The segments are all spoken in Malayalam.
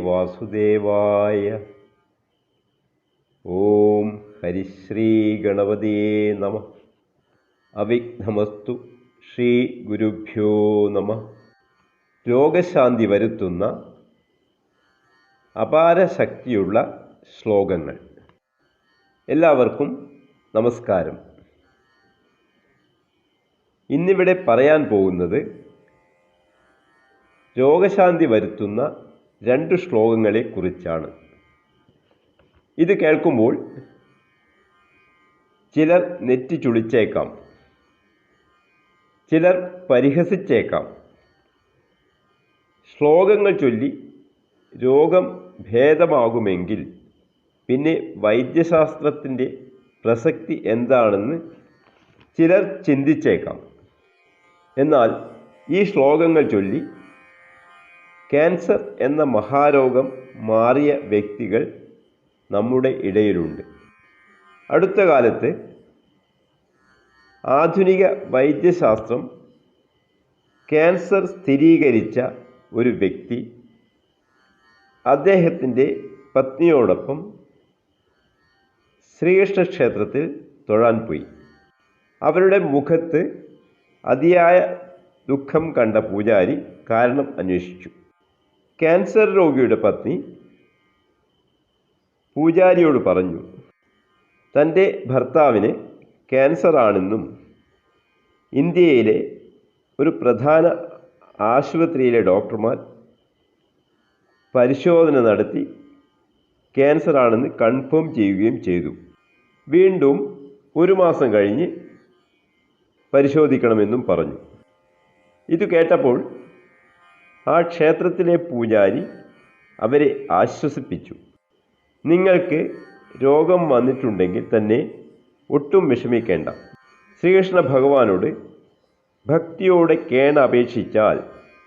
വാസുദേവായ. ഓം ഹരിശ്രീ ഗണപതിയേ നമ. അവിഘ്നമസ്തു. ശ്രീ ഗുരുഭ്യോ നമ. രോഗശാന്തി വരുത്തുന്ന അപാര ശക്തിയുള്ള ശ്ലോകങ്ങൾ. എല്ലാവർക്കും നമസ്കാരം. ഇന്നിവിടെ പറയാൻ പോകുന്നത് രോഗശാന്തി വരുത്തുന്ന 2 ശ്ലോകങ്ങളെക്കുറിച്ചാണ്. ഇത് കേൾക്കുമ്പോൾ ചിലർ നെറ്റി ചുളിച്ചേക്കാം, ചിലർ പരിഹസിച്ചേക്കാം. ശ്ലോകങ്ങൾ ചൊല്ലി രോഗം ഭേദമാകുമെങ്കിൽ പിന്നെ വൈദ്യശാസ്ത്രത്തിൻ്റെ പ്രസക്തി എന്താണെന്ന് ചിലർ ചിന്തിച്ചേക്കാം. എന്നാൽ ഈ ശ്ലോകങ്ങൾ ചൊല്ലി ക്യാൻസർ എന്ന മഹാരോഗം മാറിയ വ്യക്തികൾ നമ്മുടെ ഇടയിലുണ്ട്. അടുത്ത കാലത്ത് ആധുനിക വൈദ്യശാസ്ത്രം ക്യാൻസർ സ്ഥിരീകരിച്ച ഒരു വ്യക്തി അദ്ദേഹത്തിൻ്റെ പത്നിയോടൊപ്പം ശ്രീകൃഷ്ണ ക്ഷേത്രത്തിൽ തൊഴാൻ പോയി. അവരുടെ മുഖത്ത് അതിയായ ദുഃഖം കണ്ട പൂജാരി കാരണം അന്വേഷിച്ചു. ക്യാൻസർ രോഗിയുടെ പത്നി പൂജാരിയോട് പറഞ്ഞു, തൻ്റെ ഭർത്താവിന് ക്യാൻസർ ആണെന്നും ഇന്ത്യയിലെ ഒരു പ്രധാന ആശുപത്രിയിലെ ഡോക്ടർമാർ പരിശോധന നടത്തി ക്യാൻസർ ആണെന്ന് കൺഫേം ചെയ്യുകയും ചെയ്തു. വീണ്ടും 1 മാസം കഴിഞ്ഞ് പരിശോധിക്കണമെന്നും പറഞ്ഞു. ഇത് കേട്ടപ്പോൾ ആ ക്ഷേത്രത്തിലെ പൂജാരി അവരെ ആശ്വസിപ്പിച്ചു. നിങ്ങൾക്ക് രോഗം വന്നിട്ടുണ്ടെങ്കിൽ തന്നെ ഒട്ടും വിഷമിക്കേണ്ട. ശ്രീകൃഷ്ണ ഭഗവാനോട് ഭക്തിയോടെ കേണപേക്ഷിച്ചാൽ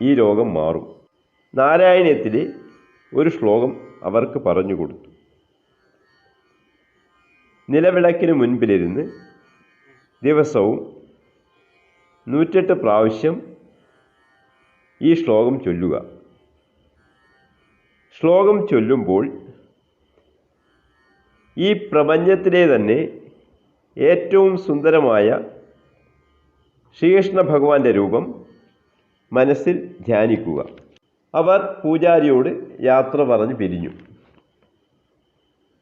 ഈ രോഗം മാറും. നാരായണീയത്തിലെ ഒരു ശ്ലോകം അവർക്ക് പറഞ്ഞുകൊടുത്തു. നിലവിളക്കിന് മുൻപിലിരുന്ന് ദിവസവും 108 പ്രാവശ്യം ഈ ശ്ലോകം ചൊല്ലുക. ശ്ലോകം ചൊല്ലുമ്പോൾ ഈ പ്രപഞ്ചത്തിലെ തന്നെ ഏറ്റവും സുന്ദരമായ ശ്രീകൃഷ്ണ ഭഗവാന്റെ രൂപം മനസ്സിൽ ധ്യാനിക്കുക. അവർ പൂജാരിയോട് യാത്ര പറഞ്ഞ് പിരിഞ്ഞു.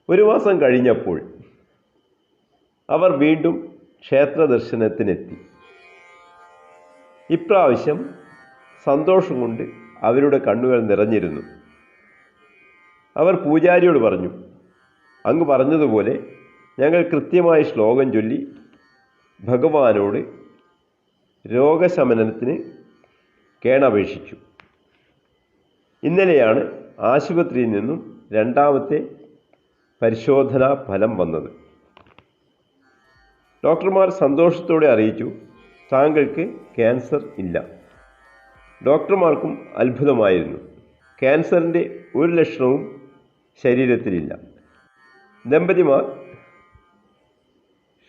1 മാസം കഴിഞ്ഞപ്പോൾ അവർ വീണ്ടും ക്ഷേത്ര ദർശനത്തിനെത്തി. ഇപ്രാവശ്യം സന്തോഷം കൊണ്ട് അവരുടെ കണ്ണുകൾ നിറഞ്ഞിരുന്നു. അവർ പൂജാരിയോട് പറഞ്ഞു, അങ്ങ് പറഞ്ഞതുപോലെ ഞങ്ങൾ കൃത്യമായി ശ്ലോകം ചൊല്ലി ഭഗവാനോട് രോഗശമനത്തിന് കേണപേക്ഷിച്ചു. ഇന്നലെയാണ് ആശുപത്രിയിൽ നിന്നും 2ാമത്തെ പരിശോധനാ ഫലം വന്നത്. ഡോക്ടർമാർ സന്തോഷത്തോടെ അറിയിച്ചു, താങ്കൾക്ക് ക്യാൻസർ ഇല്ല. ഡോക്ടർമാർക്കും അത്ഭുതമായിരുന്നു. ക്യാൻസറിൻ്റെ ഒരു ലക്ഷണവും ശരീരത്തിലില്ല. ദമ്പതിമാർ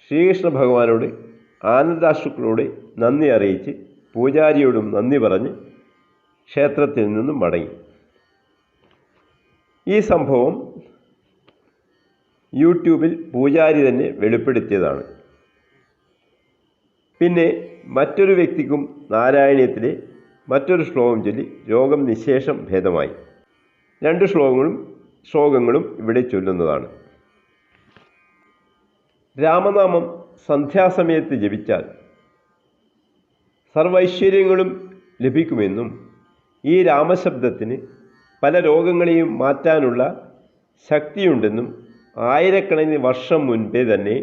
ശ്രീകൃഷ്ണ ഭഗവാനോട് ആനന്ദാശ്രുക്കളോട് നന്ദി അറിയിച്ച് പൂജാരിയോടും നന്ദി പറഞ്ഞ് ക്ഷേത്രത്തിൽ നിന്നും മടങ്ങി. ഈ സംഭവം യൂട്യൂബിൽ പൂജാരി തന്നെ വെളിപ്പെടുത്തിയതാണ്. പിന്നെ മറ്റൊരു വ്യക്തിക്കും നാരായണീയത്തിലെ മറ്റൊരു ശ്ലോകം ചൊല്ലി രോഗം നിശേഷം ഭേദമായി. 2 ശ്ലോകങ്ങളും ഇവിടെ ചൊല്ലുന്നതാണ്. രാമനാമം സന്ധ്യാസമയത്ത് ജപിച്ചാൽ സർവൈശ്വര്യങ്ങളും ലഭിക്കുമെന്നും ഈ രാമശബ്ദത്തിന് പല രോഗങ്ങളെയും മാറ്റാനുള്ള ശക്തിയുണ്ടെന്നും ആയിരക്കണക്കിന് വർഷം മുൻപേ തന്നെ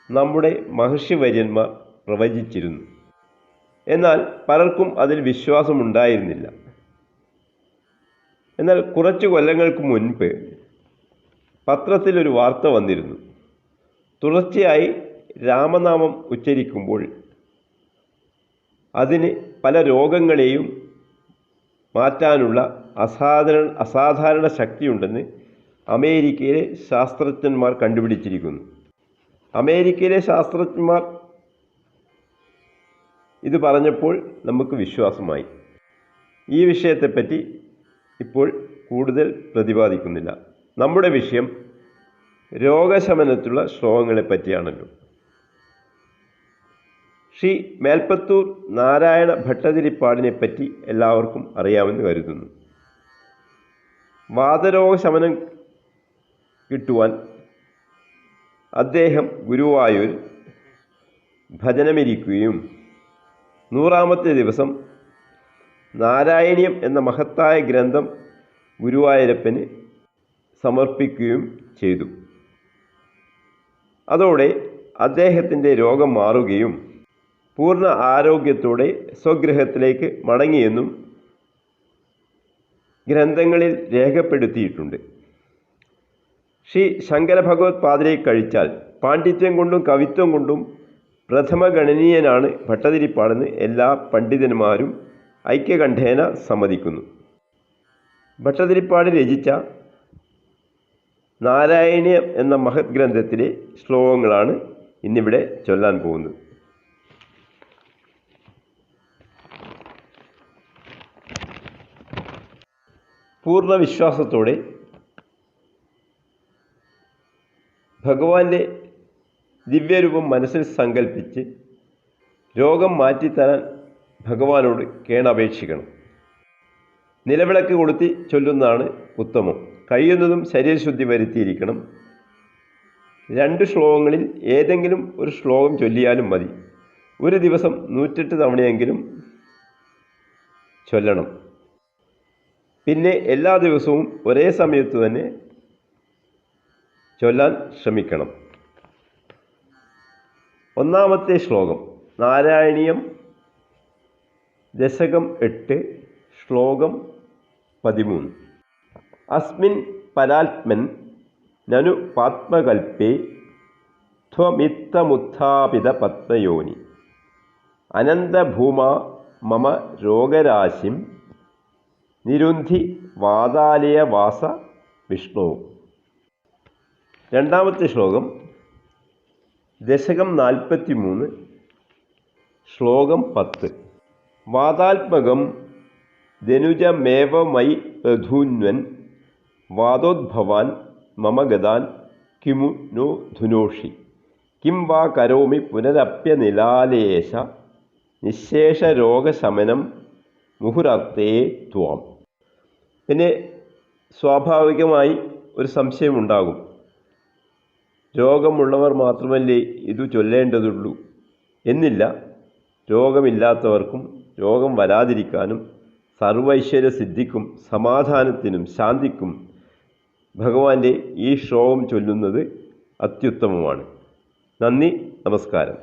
നമ്മുടെ മഹർഷിവര്യന്മാർ പ്രവചിച്ചിരുന്നു. എന്നാൽ പലർക്കും അതിൽ വിശ്വാസമുണ്ടായിരുന്നില്ല. എന്നാൽ കുറച്ചു കൊല്ലങ്ങൾക്ക് മുൻപ് പത്രത്തിലൊരു വാർത്ത വന്നിരുന്നു. തുടർച്ചയായി രാമനാമം ഉച്ചരിക്കുമ്പോൾ അതിന് പല രോഗങ്ങളെയും മാറ്റാനുള്ള അസാധാരണ ശക്തിയുണ്ടെന്ന് അമേരിക്കയിലെ ശാസ്ത്രജ്ഞന്മാർ കണ്ടുപിടിച്ചിരിക്കുന്നു. അമേരിക്കയിലെ ശാസ്ത്രജ്ഞന്മാർ ഇത് പറഞ്ഞപ്പോൾ നമുക്ക് വിശ്വാസമായി. ഈ വിഷയത്തെപ്പറ്റി ഇപ്പോൾ കൂടുതൽ പ്രതിപാദിക്കുന്നില്ല. നമ്മുടെ വിഷയം രോഗശമനത്തിലുള്ള ശ്ലോകങ്ങളെ പറ്റിയാണല്ലോ. ശ്രീ മേൽപ്പത്തൂർ നാരായണ ഭട്ടതിരിപ്പാടിനെ പറ്റി എല്ലാവർക്കും അറിയാമെന്ന് കരുതുന്നു. വാതരോഗശമനം കിട്ടുവാൻ അദ്ദേഹം ഗുരുവായൂർ ഭജനമിരിക്കുകയും 100-ാമത്തെ ദിവസം നാരായണീയം എന്ന മഹത്തായ ഗ്രന്ഥം ഗുരുവായൂരപ്പന് സമർപ്പിക്കുകയും ചെയ്തു. അതോടെ അദ്ദേഹത്തിൻ്റെ രോഗം മാറുകയും പൂർണ്ണ ആരോഗ്യത്തോടെ സ്വഗൃഹത്തിലേക്ക് മടങ്ങിയെന്നും ഗ്രന്ഥങ്ങളിൽ രേഖപ്പെടുത്തിയിട്ടുണ്ട്. ശ്രീ ശങ്കര ഭഗവത് പാദരെ കഴിച്ചാൽ പാണ്ഡിത്യം കൊണ്ടും കവിത്വം കൊണ്ടും പ്രഥമഗണനീയനാണ് ഭട്ടതിരിപ്പാടെന്ന് എല്ലാ പണ്ഡിതന്മാരും ഐക്യകണ്ഠേന സമ്മതിക്കുന്നു. ഭട്ടതിരിപ്പാട് രചിച്ച നാരായണീയം എന്ന മഹത് ഗ്രന്ഥത്തിലെ ശ്ലോകങ്ങളാണ് ഇന്നിവിടെ ചൊല്ലാൻ പോകുന്നത്. പൂർണ്ണ വിശ്വാസത്തോടെ ഭഗവാന്റെ ദിവ്യരൂപം മനസ്സിൽ സങ്കല്പിച്ച് രോഗം മാറ്റിത്തരാൻ ഭഗവാനോട് കേണപേക്ഷിക്കണം. നിലവിളക്ക് കൊളുത്തി ചൊല്ലുന്നതാണ് ഉത്തമം. കഴിയുന്നതും ശരീരശുദ്ധി വരുത്തിയിരിക്കണം. 2 ശ്ലോകങ്ങളിൽ ഏതെങ്കിലും ഒരു ശ്ലോകം ചൊല്ലിയാലും മതി. ഒരു ദിവസം 108 തവണയെങ്കിലും ചൊല്ലണം. പിന്നെ എല്ലാ ദിവസവും ഒരേ സമയത്ത് തന്നെ ചൊല്ലാൻ ശ്രമിക്കണം. 1-ാമത്തെ ശ്ലോകം നാരായണീയം ദശകം 8 ശ്ലോകം 13. അസ്മിൻ പരാത്മൻ നനു പാത്മകൽപ്പേ ത്വമിത്തമുത്ഥാപിത പത്മയോനി അനന്തഭൂമാ മമ രോഗരാശിം നിരുന്ധി വാതാലയവാസ വിഷ്ണു. 2-ാമത്തെ ശ്ലോകം ദശകം 43 ശ്ലോകം 10. വാതാത്മകം ധനുജമേവമൈ പ്രധൂന്വൻ വാദോദ്ഭവാൻ മമ ഗതാൻ കിമു നോ ധുനോഷി കിം വാ കരോമി പുനരപ്യനിലാലേശ നിശേഷരോഗശമനം മുഹുരത്തേ ത്വാം. പിന്നെ സ്വാഭാവികമായി ഒരു സംശയമുണ്ടാകും. രോഗമുള്ളവർ മാത്രമല്ലേ ഇത് ചൊല്ലേണ്ടതുള്ളൂ എന്നില്ല. രോഗമില്ലാത്തവർക്കും രോഗം വരാതിരിക്കാനും സർവൈശ്വര്യ സിദ്ധിക്കും സമാധാനത്തിനും ശാന്തിക്കും ഭഗവാന്റെ ഈ ശ്ലോകം ചൊല്ലുന്നത് അത്യുത്തമമാണ്. നന്ദി, നമസ്കാരം.